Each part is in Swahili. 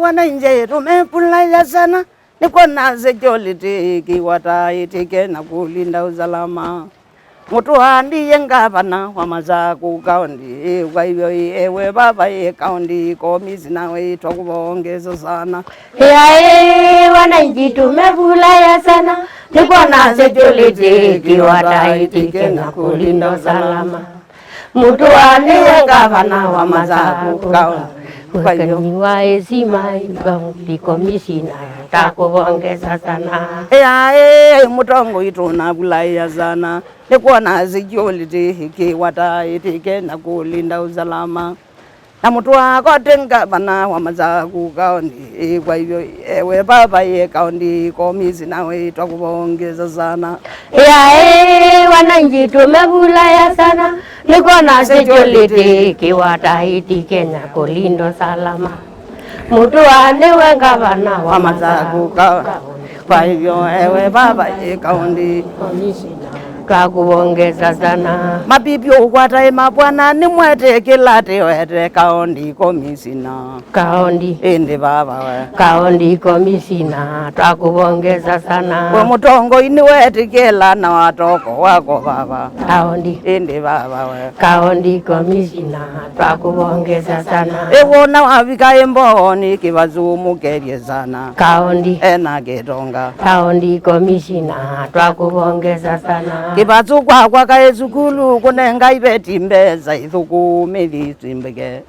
wananchi tumefurahi sana, niko na security kiwataitike na kulinda usalama. Mutua ndiye gavana wa Masaku County, kwa hivyo ewe baba county commissioner wetu tukupongeza sana. Wananchi tumefurahi sana, niko na security kiwataitike na kulinda usalama. Mutua ndiye gavana wa Masaku County, kwa hivyo heshima county commissioner tukupongeza sana. Mutongo itu na bulaya sana, niko na security kiwataitike na kulinda usalama. Na mtu wako gavana wa Masaku County, kwa hivyo ewe baba county commissioner wetu tukupongeza sana. Wananchi tumefurahi sana, niko na security kiwataitike na kulinda usalama. Mtu ndiye gavana wa Masaku County, kwa hivyo ewe baba county commissioner tukupongeza sana. Mabibi ukwata mabwana ni mwete kilate wete county commissioner. County ende baba we county commissioner tukupongeza sana. We mutongo ini wete kila na watoko wako baba. County ende baba we county commissioner tukupongeza sana. Wona wafika Emboni kibazumu kerie sana. County ena getonga county commissioner tukupongeza sana. Kibazu kwa kaezukulu kunenga ibeti mbeza ithukumili timbeke.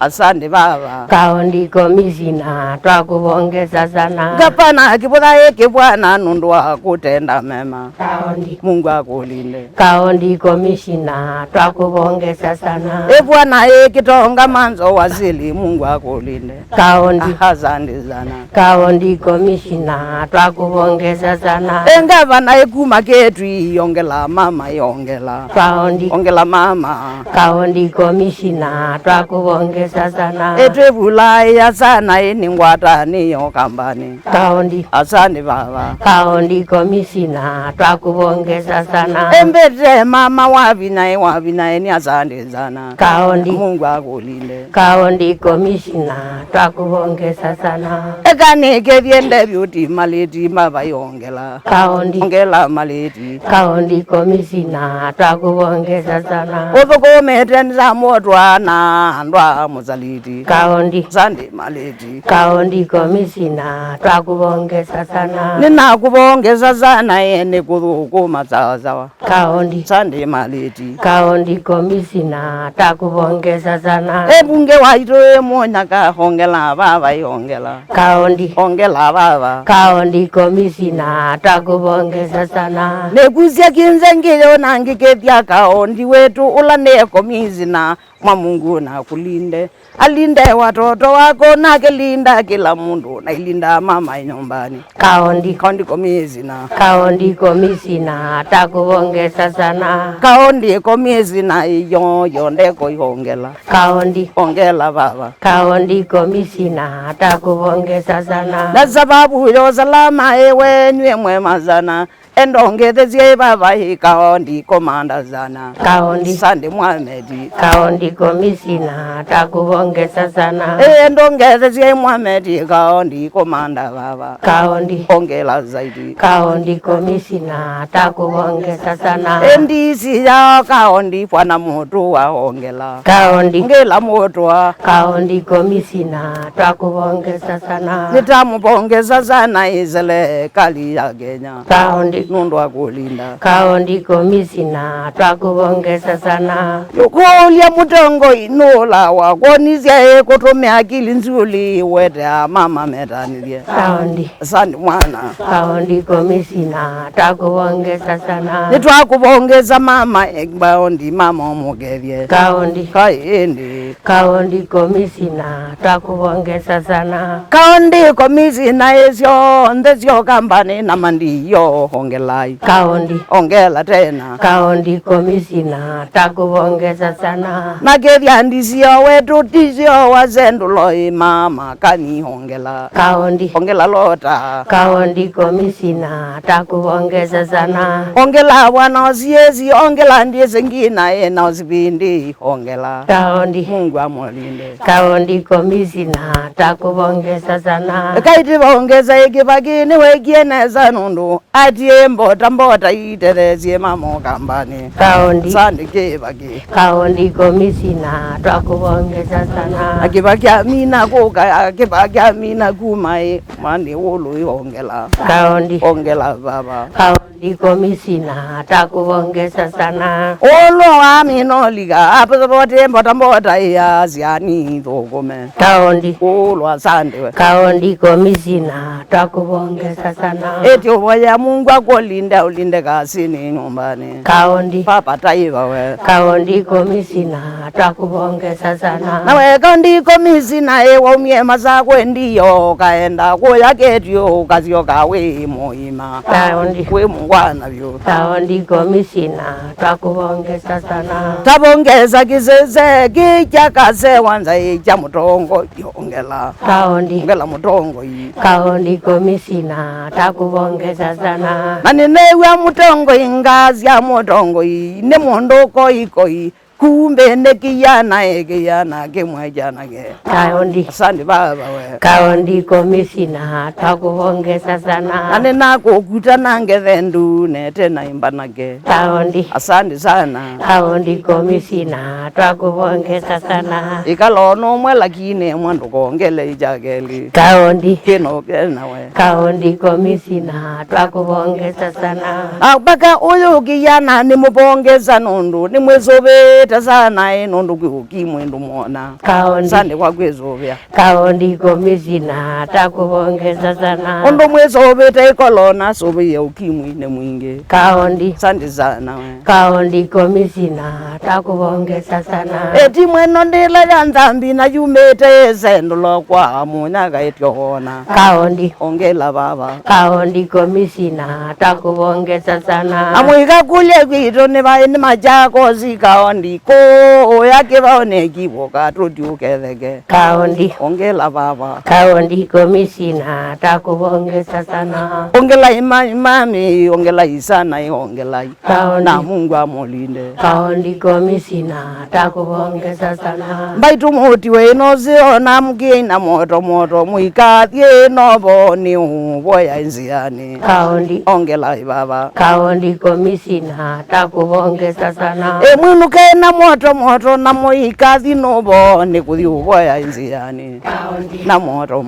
Asante baba. County commissioner tukupongeza sana. Gapana kibudha kibwana nundwa kutenda mema. County Mungu akulinde. County commissioner tukupongeza sana. Bwana kitonga manzo wazili Mungu akulinde. County asante sana. County commissioner tukupongeza sana. Gavana ekuma ketu yongela mama yongela. County ongela mama. County commissioner tukupongeza sana. Etwebulaya sana eningwata niyo kambani. County asante baba. County commissioner tukupongeza sana. Embete mama wabinaye ni asante sana. County Mungu akulinde. County commissioner tukupongeza sana. Ekanike byende byuti maleti maba yongela. County ongela maleti. County commissioner tukupongeza sana. Uzokomete nzamotwana ndwa muzaliti. County asante maleti. County commissioner tukupongeza sana. Ninakupongeza sana yene kudhukuma sawa. County asante maleti. County commissioner tukupongeza sana. Bunge waito monyaka hongela baba yongela. County ongela baba. County commissioner tukupongeza sana. Neguzia kinzengilo nangiketia kaunti wetu ulane commissioner mwa Mungu na kulinde. Alinde watoto wako na kelinda kila mundu na ilinda mama nyumbani. County commissioner. County commissioner tukupongeza sana. County commissioner iyo yondeko yongela. County ongela baba. County commissioner tukupongeza sana. Na sababu yo salama ewe nywe mwema sana. Endongezezie baba county commander sana. County Sande Mohamed. County commissioner tukupongeza sana. Endongezezie Mohamed county commander baba. County ongela zaidi. County commissioner tukupongeza sana. Ndisi ya county bwana moto wa ongela. County ngela moto wa county commissioner tukupongeza sana. Nitamupongeza sana izele kali ya Kenya. County nundu akulinda. County commissioner tukupongeza sana. Yukulia mutongo inola wakonizia kutumia akili nzuri wete mama metanilie. County asante mwana. County commissioner tukupongeza sana. Nitwakupongeza mama ekbaundi mama omugevye. County kaindi. County commissioner tukupongeza sana. County commissioner esyo ndesyo kambani na mandiyo ongelai. Kaundi. Ongela tena. Kaundi komisina takupongeza sana. Nakethiandisio wetu tisio wazenduloi mama kani hongela. Kaundi. Ongela lota. Kaundi komisina takupongeza sana. Ongela wana osiezi ongela ndiye zingina ena osibindi hongela. Kaundi. Mungu amulinde. Kaundi komisina takupongeza sana. Kaiti bongeza ikibakini wekieneza nundu atie mbota iterezie mamo kambani. Kaundi. Sandi kibaki. Kaundi komisina takupongeza sana. Akibaki amina kuka akibaki amina kumai mani ulu ongela. Kaundi. Ongela baba. Kaundi komisina takupongeza sana. Olo amino liga apote mbota ya ziani dokome. Kaundi. Olo asante we. Kaundi komisina takupongeza sana. Eti uboya Mungu akolinda ulinde kasini nyumbani. Kaundi. Papa taiva we. Kaundi komisina takupongeza sana. Nawe kaundi komisina ewa umiema zakwe ndiyo kaenda kuya ketyo kazio kawe moima. Kaundi. We mungwana vyo. Kaundi komisina takupongeza sana. Tabongeza kisese kicha kase wanza icha mutongo yongela. Kaundi. Ongela mutongo yi. Kaundi komisina takupongeza sana. Nani newe mutongo ingazi ya mutongo yi. Ne mondoko ikoi. Kumbe nekiyana kemwejana ke. Kaundi. Asante baba we. Kaundi komisina takupongeza sana. Nani nako kuta nange vendu nete na imbanake. Kaundi. Asante sana. Kaundi komisina takupongeza sana. Ikalono mwe lakini mwandu kongele ijakeli. Kaundi. Kino kena we. Kaundi komisina takupongeza sana. Baka uyu kiyana ni mupongeza nundu ni mwezobeta sana nundu kukimwe ndumona. Kaundi. Sande kwa kwezobya. Kaundi komisina takupongeza sana. Undu mwezobeta ikolona sobe ya ukimwe ne mwinge. Kaundi. Sande sana we. Kaundi komisina takupongeza sana. Eti mweno ndila ya nzambi na yumete sendulo kwa munyaka etiona. Kaundi. Ongela baba. Kaundi komisina takupongeza sana. Amwika kule kwito ne baini majako zikaondi ko yake baone kiboka tudiuketheke. Kaundi. Ongela baba. Kaundi komisina takupongeza sana. Ongela imami ongela isana ongela. Kaundi. Na Mungu amulinde. Kaundi komisina takupongeza sana. Mbaitu muti we no ziona mkina moto muikathie nobo ni uboya inziani. Kaundi. Ongela baba. Kaundi komisina takupongeza sana. Mwinuke na moto na muikathi nobo ni kuthi uboya inziani. Kaundi. Na moto.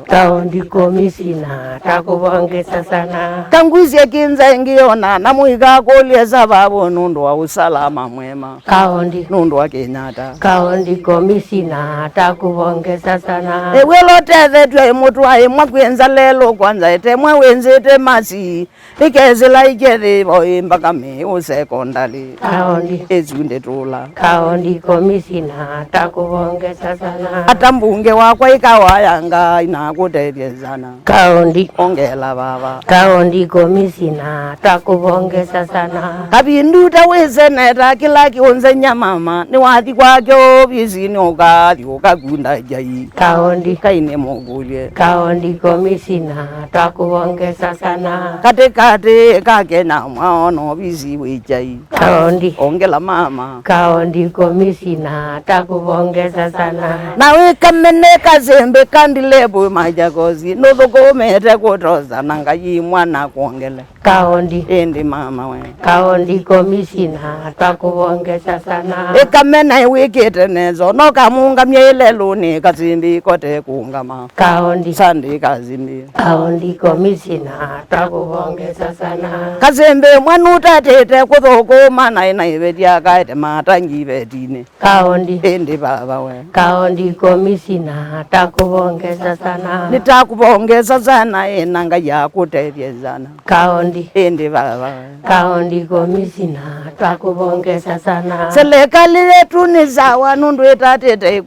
Kaundi komisina takupongeza sana. Tanguzie kinza ngiona na muika kulie sababu nundu wa usalama mwema. Kaundi. Nundu wa Kenyatta. Kaundi komisina takupongeza sana. Welo tethetwe mutu ai mwakwenza lelo kwanza ete mwawenzete masi ikezela ikere boy mpaka me usekondali. Kaundi. Ezunde tula. Kaundi komisina takupongeza sana. Hata mbunge wakwa ikawayanga inakutetezana. Kaundi. Ongela baba. Kaundi komisina takupongeza sana. Kabindu taweseneta kila kionze nyamama ni wati kwake obisini ukali ukagunda jai. Kaundi. Kaine mogulie. Kaundi komisina takupongeza sana. Kate kake na mwaono bisi wijai. Kaundi. Ongela mama. Kaundi komisina takupongeza sana. Nawe kamene kazembe kandilebu majagozi nothukumete kutoza nanga yi mwana kuongele. Kaundi. Endi mama we. Kaundi komisina takupongeza sana. Kamena iwikite nezo no kamunga myelelu ni kazimbi kote kuungama. Kaundi. Sandi kazimbi. Kaundi komisina takupongeza sana. Kazembe mwanu tatete kuthukuma na ibetia kaite matangi betine. Kaundi. Endi baba we. Kaundi komisina takupongeza sana. Nitakupongeza sana nanga yakutetezana. Kaundi. Endi baba we. Kaundi komisina takupongeza sana. Serikali yetu ni sawa nundu itatete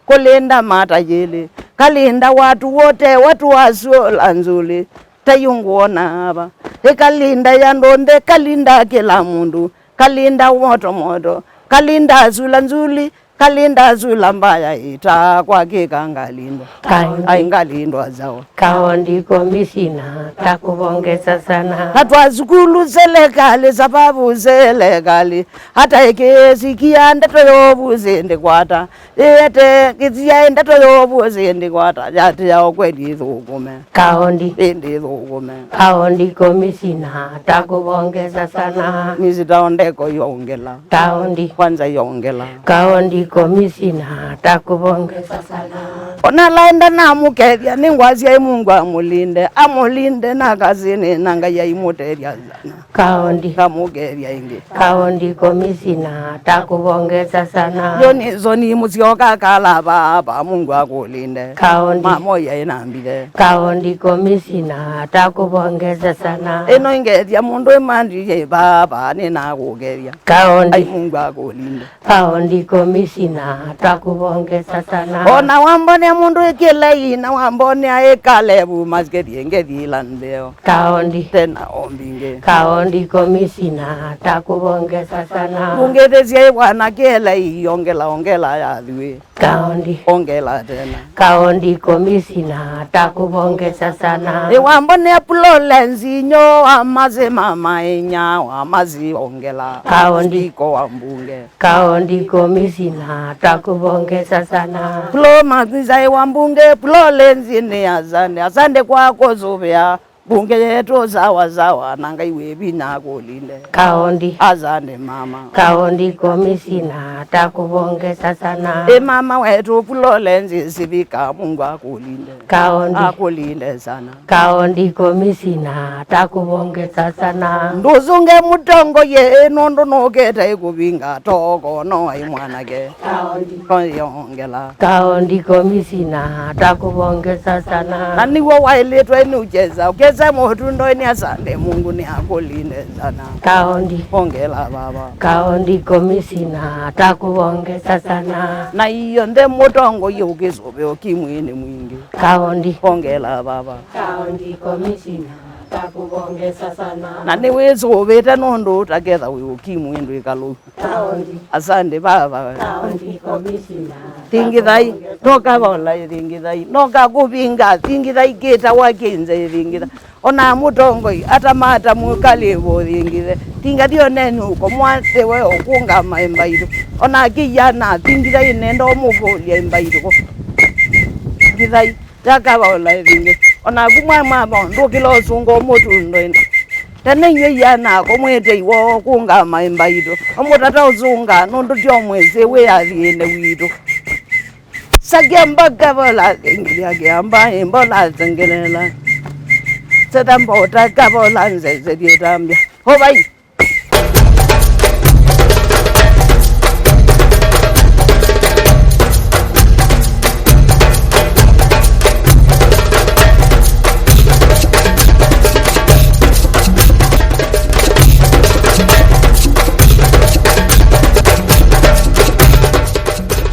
kulinda matajiri. Kalinda watu wote watu wasio nzuri. tayunguona aba ekalinda yandonde kalinda kila mundu kalinda moto kalinda zula nzuli kalinda zula mbaya ita kwake kangalindwa aingalindwa zawo kaondi komisina takubongeza sana natwazukulu selekali sababu selekali hata ikesikia ndoto yobuze ndikwata ete kitia ndoto yobuze ndikwata yati yao kweli thukume kaondi ndi thukume kaondi komisina takubongeza sana nizitaondeko yongela kaondi kwanza yongela kaondi komisina takubongeza sana ona laenda namukethia ningwazia Mungu amulinde na kazini nanga ya imoteria zana kaondi kamukethia ingi kaondi komisina takubongeza sana yoni zoni musyoka kala baba Mungu akulinde kaondi mamoya inambile kaondi komisina takubongeza sana eno ingethia mundu imandie baba ninakugeria kaondi ai Mungu akulinde kaondi komisina takubongeza sana ona wambone mundu ikile ina wambone ekalebu maskerie ngethila ndeo kaondi tena ombinge kaondi komisina takubongeza sana ungethesia bwana kile ongela yathwe kaondi ongela tena kaondi komisina takubongeza sana wambone pulolenzi nyo amaze mama enya amazi ongela kaondi ko wambunge kaondi komisina takubongeza sana pulo maziza wambunge pulolenzi ni azande kwako zobya bunge yetu zawa nanga iwe binako linde kaondi azande mama kaondi komisina takubongeza sana mama wetu pulolenzi sibika Mungu akulinde kaondi akulinde sana kaondi komisina takubongeza sana nduzunge mutongo ye nondo noketa ikubinga toko no ai mwanake kaondi koyongela kaondi komisina takubongeza sana nani wo wailetwa ni ucheza ukeza motu ndo ni asante Mungu ni akulinde sana kaondi ongela baba kaondi komisina takubongeza sana na iyo nde mutongo ye ukizobe okimwini mwingi kaondi ongela baba kaondi komisina takubongeza sana nani wezobeta nondo taketha we okimwindu ikalo kaondi asante baba kaondi komisina tingithai noka bola tingithai noka kubinga tingithai keta wakinze tingitha ona mutongo atamata mukalibo tingithe tingathio nenu ko mwate we okunga maimbairo ona kijana tingithai nendo mukolia imbairo ko tingithai takabola tingitha ona kumwa mama ndukilo sungo mutundo ino tene nywe yana ko mwete iwo kunga maimbairo omutata uzunga nundu tyo mweze we athiene witu sagemba kabola ngiya amba imbola zengelela sedambota kabola nzeze dietambia hobai